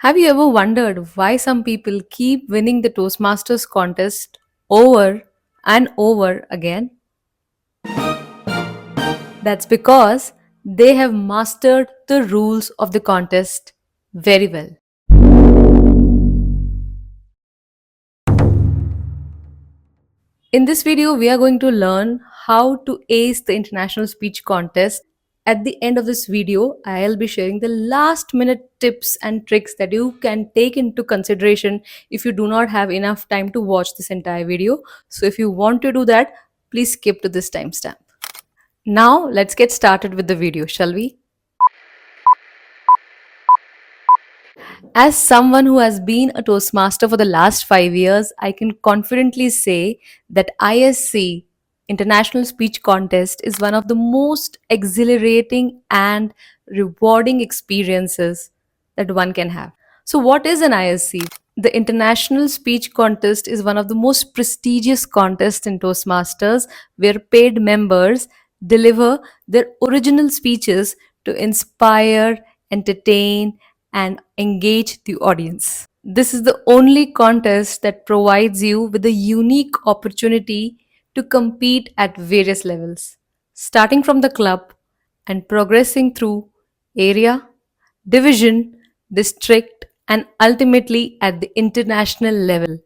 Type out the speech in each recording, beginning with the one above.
Have you ever wondered why some people keep winning the Toastmasters contest over and over again? That's because they have mastered the rules of the contest very well. In this video, we are going to learn how to ace the international speech contest. At the end of this video, I'll be sharing the last minute tips and tricks that you can take into consideration if you do not have enough time to watch this entire video. So if you want to do that, please skip to this timestamp. Now, let's get started with the video, shall we? As someone who has been a Toastmaster for the last 5 years, I can confidently say that ISC, International Speech Contest, is one of the most exhilarating and rewarding experiences that one can have. So, what is an ISC? The International Speech Contest is one of the most prestigious contests in Toastmasters where paid members deliver their original speeches to inspire, entertain, and engage the audience. This is the only contest that provides you with a unique opportunity to compete at various levels, starting from the club and progressing through area, division, district, and ultimately at the international level.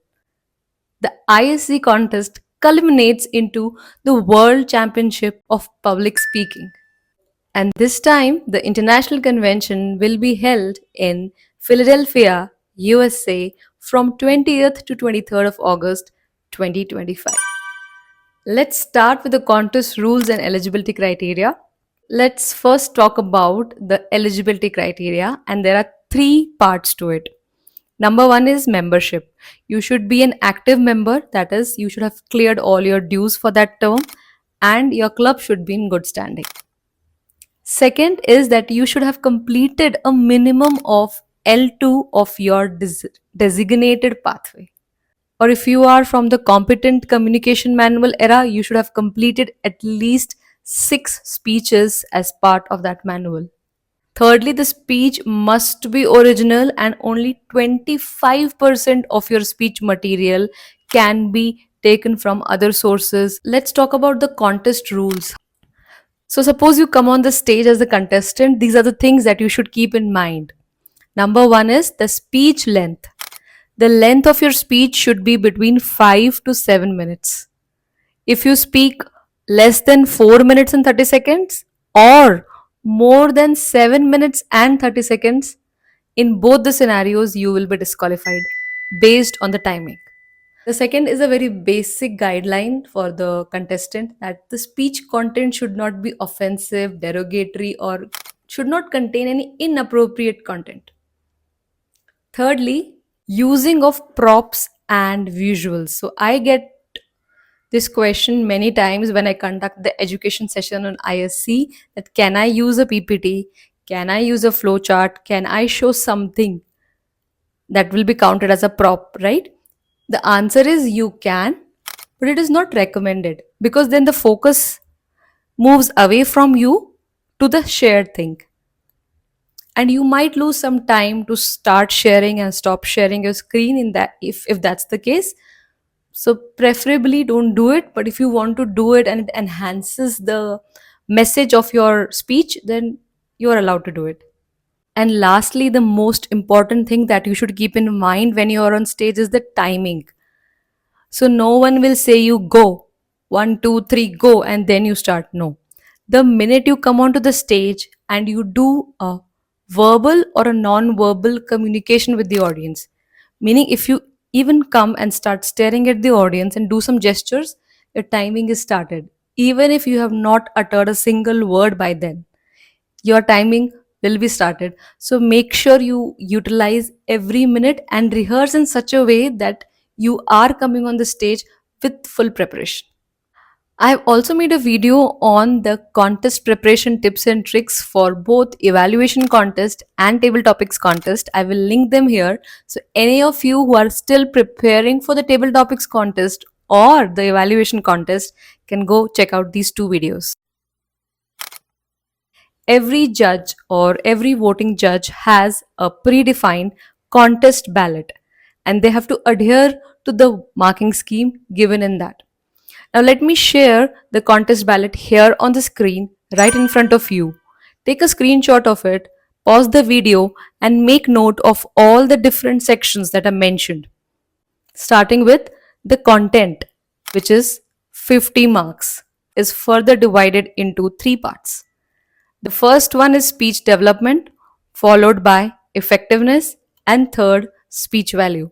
The ISC contest culminates into the World Championship of Public Speaking. And this time, the international convention will be held in Philadelphia, USA from 20th to 23rd of August 2025. Let's start with the contest rules and eligibility criteria. Let's first talk about the eligibility criteria, and there are three parts to it. Number one is membership. You should be an active member, that is, you should have cleared all your dues for that term, and your club should be in good standing. Second is that you should have completed a minimum of L2 of your designated pathway. Or if you are from the competent communication manual era, you should have completed at least 6 speeches as part of that manual. Thirdly, the speech must be original and only 25% of your speech material can be taken from other sources. Let's talk about the contest rules. So, suppose you come on the stage as a contestant, these are the things that you should keep in mind. Number one is the speech length. The length of your speech should be between 5 to 7 minutes. If you speak less than 4 minutes and 30 seconds or more than 7 minutes and 30 seconds, in both the scenarios, you will be disqualified based on the timing. The second is a very basic guideline for the contestant that the speech content should not be offensive, derogatory, or should not contain any inappropriate content. Thirdly, using of props and visuals. So I get this question many times when I conduct the education session on ISC that can I use a PPT? Can I use a flow chart? Can I show something that will be counted as a prop, right? The answer is you can, but it is not recommended because then the focus moves away from you to the shared thing. And you might lose some time to start sharing and stop sharing your screen in that if that's the case. So preferably don't do it, but if you want to do it and it enhances the message of your speech, then you are allowed to do it. And lastly, the most important thing that you should keep in mind when you are on stage is the timing. So no one will say you go, one, two, three, go, and then you start. No. The minute you come onto the stage and you do a verbal or a non-verbal communication with the audience, meaning if you even come and start staring at the audience and do some gestures, your timing is started. Even if you have not uttered a single word by then, your timing will be started. So make sure you utilize every minute and rehearse in such a way that you are coming on the stage with full preparation. I have also made a video on the contest preparation tips and tricks for both evaluation contest and table topics contest. I will link them here, so any of you who are still preparing for the table topics contest or the evaluation contest can go check out these two videos. Every judge or every voting judge has a predefined contest ballot, and they have to adhere to the marking scheme given in that. Now, let me share the contest ballot here on the screen right in front of you. Take a screenshot of it, pause the video, and make note of all the different sections that are mentioned, starting with the content, which is 50 marks, is further divided into three parts. The first one is speech development, followed by effectiveness, and third, speech value.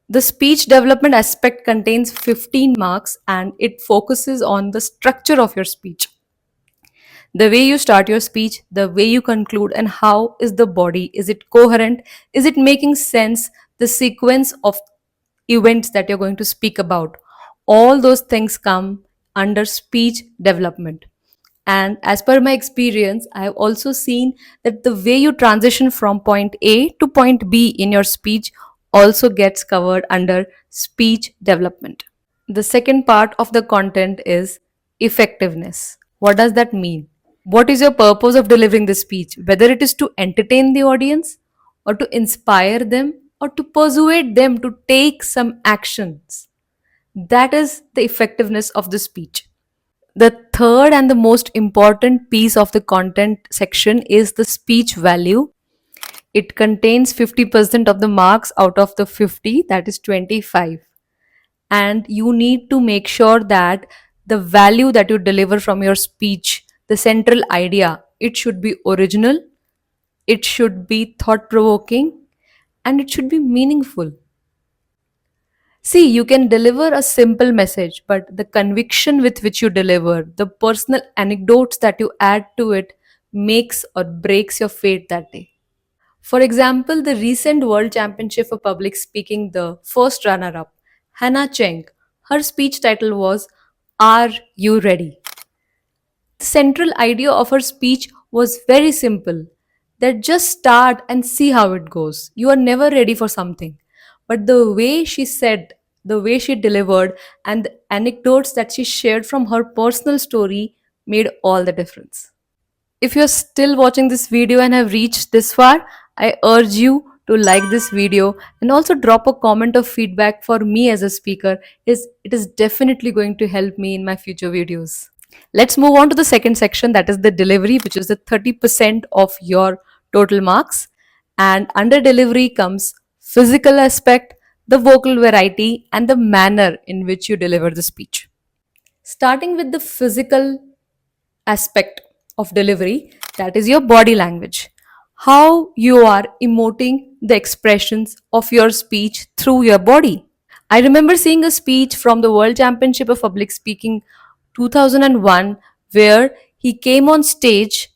The speech development aspect contains 15 marks and it focuses on the structure of your speech. The way you start your speech, the way you conclude, and how is the body? Is it coherent? Is it making sense? The sequence of events that you're going to speak about. All those things come under speech development. And as per my experience, I have also seen that the way you transition from point A to point B in your speech also gets covered under speech development. The second part of the content is effectiveness. What does that mean? What is your purpose of delivering the speech? Whether it is to entertain the audience or to inspire them or to persuade them to take some actions. That is the effectiveness of the speech. The third and the most important piece of the content section is the speech value. It contains 50% of the marks out of the 50, that is 25. And you need to make sure that the value that you deliver from your speech, the central idea, it should be original, it should be thought provoking, and it should be meaningful. See, you can deliver a simple message, but the conviction with which you deliver, the personal anecdotes that you add to it, makes or breaks your fate that day. For example, the recent World Championship for Public Speaking, the first runner up, Hannah Cheng, her speech title was Are You Ready? The central idea of her speech was very simple, that just start and see how it goes. You are never ready for something. But the way she said, the way she delivered, and the anecdotes that she shared from her personal story made all the difference. If you're still watching this video and have reached this far, I urge you to like this video and also drop a comment of feedback for me as a speaker. It is definitely going to help me in my future videos. Let's move on to the second section, that is the delivery, which is the 30% of your total marks. And under delivery comes physical aspect, the vocal variety, and the manner in which you deliver the speech. Starting with the physical aspect of delivery, that is your body language. How you are emoting the expressions of your speech through your body. I remember seeing a speech from the World Championship of Public Speaking 2001 where he came on stage,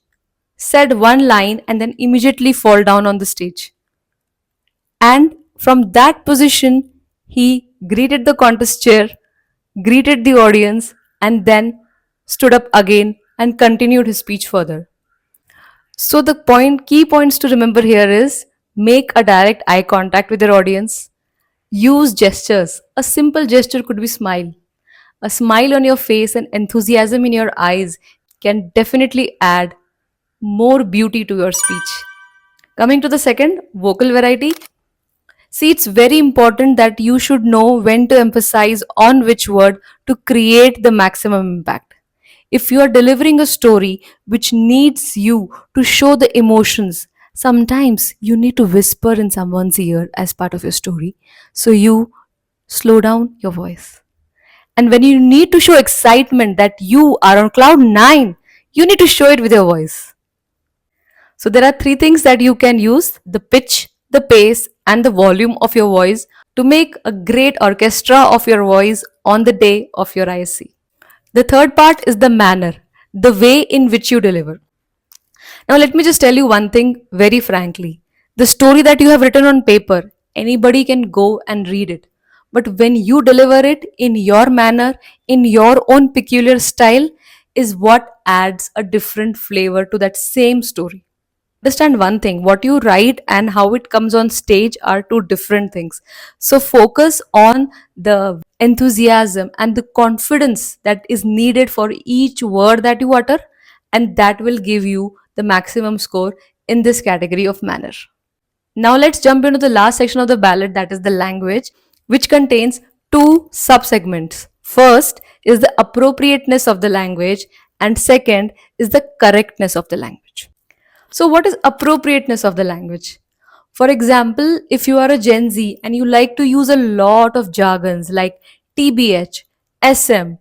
said one line, and then immediately fall down on the stage. And from that position, he greeted the contest chair, greeted the audience, and then stood up again and continued his speech further. So the key points to remember here is make a direct eye contact with your audience. Use gestures. A simple gesture could be smile. A smile on your face and enthusiasm in your eyes can definitely add more beauty to your speech. Coming to the second, vocal variety. See, it's very important that you should know when to emphasize on which word to create the maximum impact. If you are delivering a story which needs you to show the emotions, sometimes you need to whisper in someone's ear as part of your story. So you slow down your voice. And when you need to show excitement that you are on cloud nine, you need to show it with your voice. So there are three things that you can use: the pitch, the pace, and the volume of your voice to make a great orchestra of your voice on the day of your ISC. The third part is the manner, the way in which you deliver. Now, let me just tell you one thing very frankly. The story that you have written on paper, anybody can go and read it. But when you deliver it in your manner, in your own peculiar style, is what adds a different flavor to that same story. Understand one thing: what you write and how it comes on stage are two different things. So focus on the enthusiasm and the confidence that is needed for each word that you utter, and that will give you the maximum score in this category of manner. Now let's jump into the last section of the ballot, that is the language, which contains two subsegments. First is the appropriateness of the language, and second is the correctness of the language. So, what is appropriateness of the language? For example, if you are a Gen Z and you like to use a lot of jargons like TBH, SM,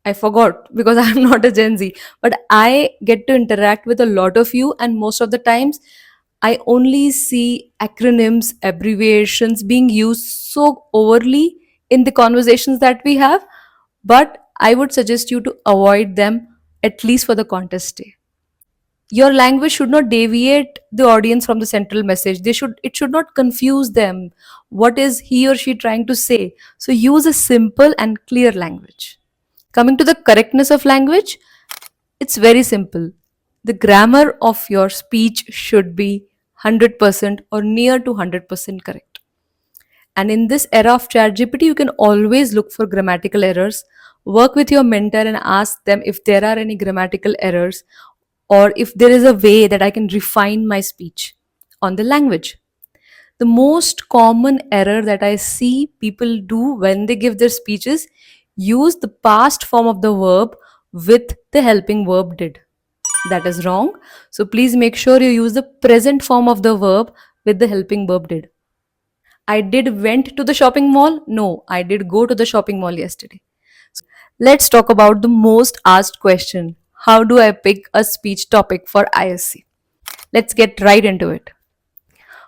I forgot because I'm not a Gen Z, but I get to interact with a lot of you, and most of the times I only see acronyms, abbreviations being used so overly in the conversations that we have, but I would suggest you to avoid them at least for the contest day. Your language should not deviate the audience from the central message. It should not confuse them. What is he or she trying to say? So use a simple and clear language. Coming to the correctness of language, it's very simple. The grammar of your speech should be 100% or near to 100% correct. And in this era of ChatGPT, you can always look for grammatical errors. Work with your mentor and ask them if there are any grammatical errors, or if there is a way that I can refine my speech on the language. The most common error that I see people do when they give their speeches, use the past form of the verb with the helping verb did. That is wrong. So please make sure you use the present form of the verb with the helping verb did. I did went to the shopping mall. No, I did go to the shopping mall yesterday. Let's talk about the most asked question. How do I pick a speech topic for ISC? Let's get right into it.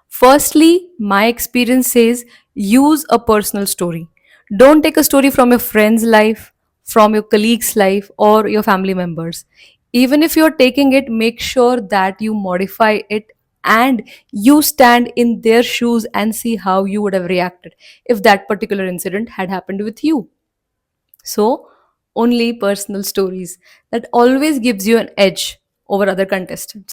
Firstly, my experience says use a personal story. Don't take a story from your friend's life, from your colleague's life, or your family members. Even if you're taking it, make sure that you modify it and you stand in their shoes and see how you would have reacted if that particular incident had happened with you. So, only personal stories. That always gives you an edge over other contestants.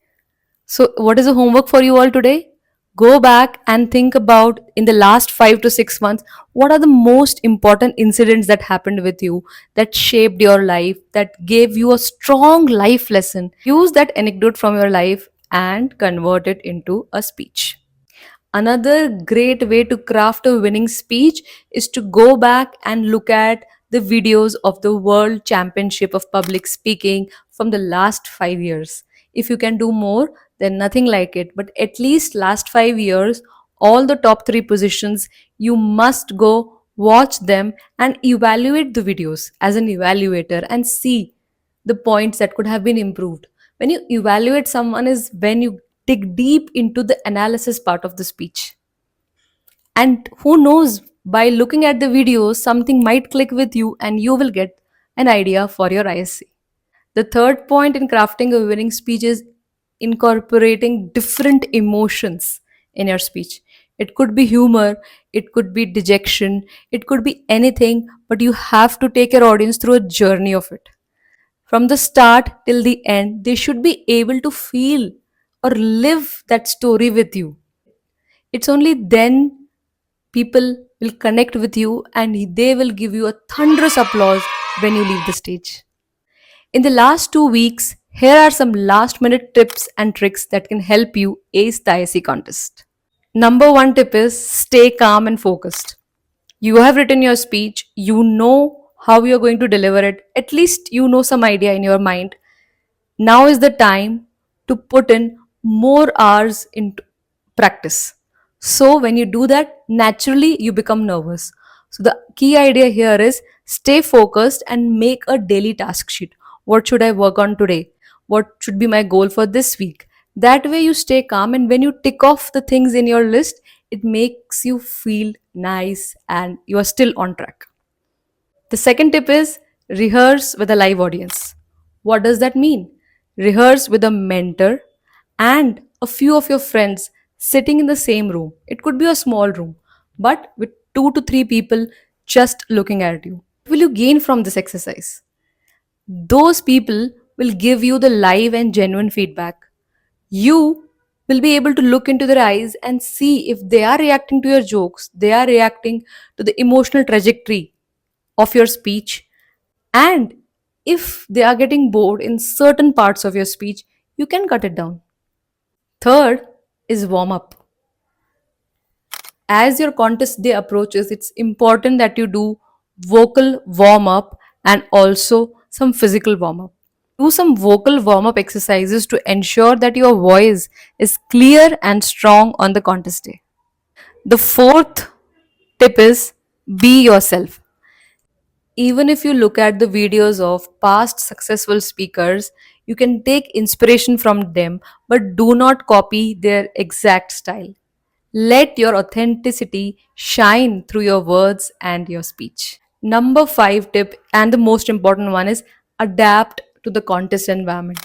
So, what is the homework for you all today? Go back and think about in the last 5 to 6 months, what are the most important incidents that happened with you, that shaped your life, that gave you a strong life lesson. Use that anecdote from your life and convert it into a speech. Another great way to craft a winning speech is to go back and look at the videos of the World Championship of Public Speaking from the last 5 years. If you can do more, then nothing like it. But at least last 5 years, all the top three positions, you must go watch them and evaluate the videos as an evaluator and see the points that could have been improved. When you evaluate someone is when you dig deep into the analysis part of the speech. And who knows, by looking at the videos, something might click with you and you will get an idea for your ISC. The third point in crafting a winning speech is incorporating different emotions in your speech. It could be humor, it could be dejection, it could be anything, but you have to take your audience through a journey of it. From the start till the end, they should be able to feel or live that story with you. It's only then people will connect with you and they will give you a thunderous applause when you leave the stage. In the last 2 weeks, here are some last minute tips and tricks that can help you ace the IC contest. Number one tip is stay calm and focused. You have written your speech, you know how you're going to deliver it, at least you know some idea in your mind. Now is the time to put in more hours into practice. So, when you do that, naturally you become nervous. So, the key idea here is stay focused and make a daily task sheet. What should I work on today? What should be my goal for this week? That way, you stay calm, and when you tick off the things in your list, it makes you feel nice and you are still on track. The second tip is rehearse with a live audience. What does that mean? Rehearse with a mentor and a few of your friends sitting in the same room. It could be a small room, but with 2 to 3 people just looking at you. What will you gain from this exercise? Those people will give you the live and genuine feedback. You will be able to look into their eyes and see if they are reacting to your jokes, they are reacting to the emotional trajectory of your speech, and if they are getting bored in certain parts of your speech, you can cut it down. Third is warm up. As your contest day approaches, it's important that you do vocal warm up and also some physical warm up. Do some vocal warm up exercises to ensure that your voice is clear and strong on the contest day. The fourth tip is be yourself. Even if you look at the videos of past successful speakers, you can take inspiration from them, but do not copy their exact style. Let your authenticity shine through your words and your speech. Number five tip, and the most important one, is adapt to the contest environment.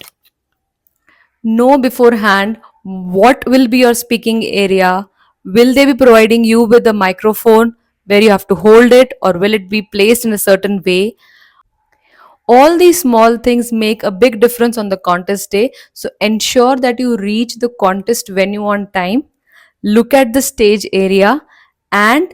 Know beforehand what will be your speaking area. Will they be providing you with a microphone where you have to hold it, or will it be placed in a certain way? All these small things make a big difference on the contest day. So ensure that you reach the contest venue on time. Look at the stage area and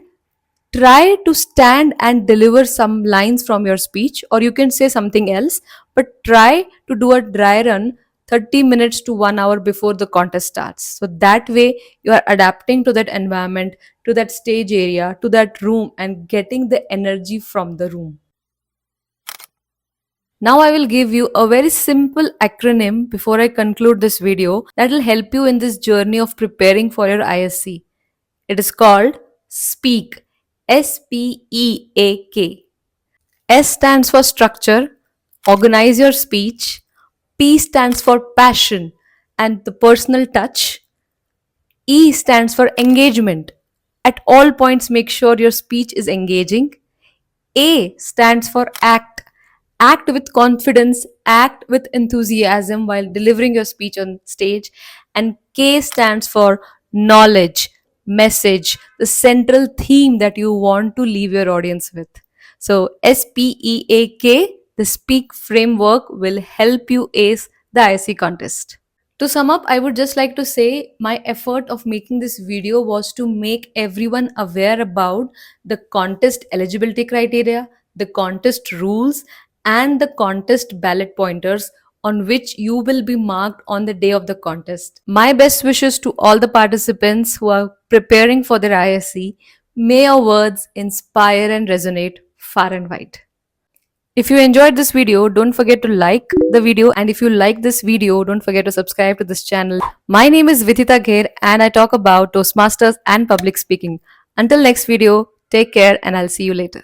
try to stand and deliver some lines from your speech, or you can say something else, but try to do a dry run 30 minutes to 1 hour before the contest starts. So that way you are adapting to that environment, to that stage area, to that room, and getting the energy from the room. Now I will give you a very simple acronym before I conclude this video that will help you in this journey of preparing for your ISC. It is called SPEAK. SPEAK. S stands for structure, organize your speech. P stands for passion and the personal touch. E stands for engagement. At all points, make sure your speech is engaging. A stands for act. Act with confidence, act with enthusiasm while delivering your speech on stage. And K stands for knowledge, message, the central theme that you want to leave your audience with. So, SPEAK, the Speak framework, will help you ace the IC contest. To sum up, I would just like to say my effort of making this video was to make everyone aware about the contest eligibility criteria, the contest rules, and the contest ballot pointers on which you will be marked on the day of the contest. My best wishes to all the participants who are preparing for their ISC. May your words inspire and resonate far and wide. If you enjoyed this video, don't forget to like the video, and if you like this video, don't forget to subscribe to this channel. My name is Vidita Gher and I talk about Toastmasters and public speaking. Until next video, take care and I'll see you later.